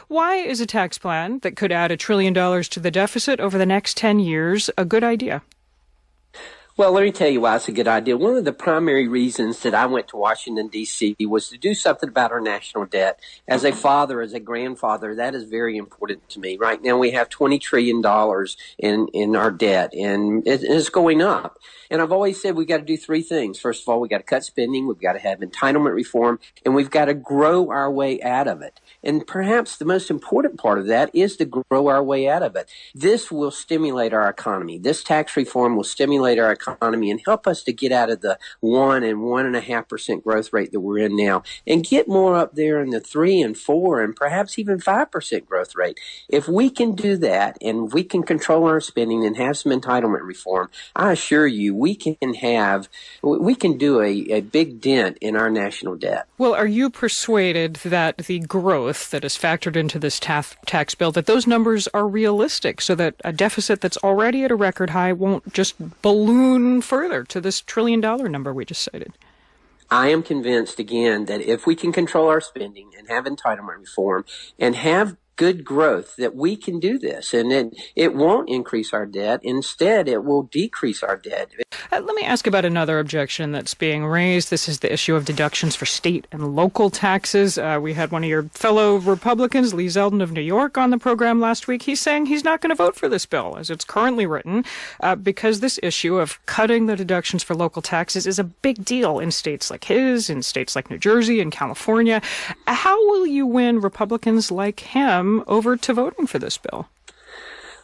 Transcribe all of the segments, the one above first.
Why is a tax plan that could add $1 trillion to the deficit over the next 10 years a good idea? Well, let me tell you why it's a good idea. One of the primary reasons that I went to Washington, D.C. was to do something about our national debt. As a father, as a grandfather, that is very important to me. Right now we have $20 trillion in our debt, and it's going up. And I've always said we've got to do three things. First of all, we've got to cut spending, we've got to have entitlement reform, and we've got to grow our way out of it. And perhaps the most important part of that is to grow our way out of it. This will stimulate our economy. This tax reform will stimulate our economy and help us to get out of the 1 and 1.5% growth rate that we're in now and get more up there in the 3 and 4 and perhaps even 5% growth rate. If we can do that and we can control our spending and have some entitlement reform, I assure you we can do a big dent in our national debt. Well, are you persuaded that the growth that is factored into this tax bill, that those numbers are realistic so that a deficit that's already at a record high won't just balloon further to this $1 trillion number we just cited? I am convinced, again, that if we can control our spending and have entitlement reform and have good growth, that we can do this, and it won't increase our debt. Instead, it will decrease our debt. Let me ask about another objection that's being raised. This is the issue of deductions for state and local taxes. We had one of your fellow Republicans, Lee Zeldin of New York, on the program last week. He's saying he's not going to vote for this bill as it's currently written because this issue of cutting the deductions for local taxes is a big deal in states like his, in states like New Jersey and California. How will you win Republicans like him over to voting for this bill?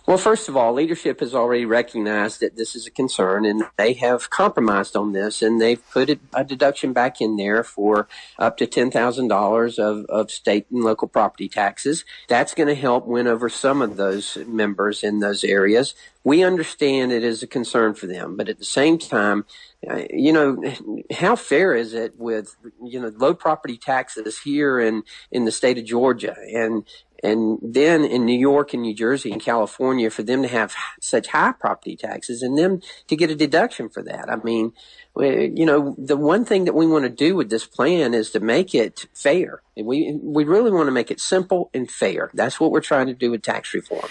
Well, first of all, leadership has already recognized that this is a concern, and they have compromised on this, and they've put a deduction back in there for up to $10,000 of state and local property taxes. That's going to help win over some of those members in those areas. We understand it is a concern for them, but at the same time, how fair is it with, low property taxes here in the state of Georgia and then in New York and New Jersey and California for them to have such high property taxes and them to get a deduction for that? I mean, the one thing that we want to do with this plan is to make it fair. We really want to make it simple and fair. That's what we're trying to do with tax reform.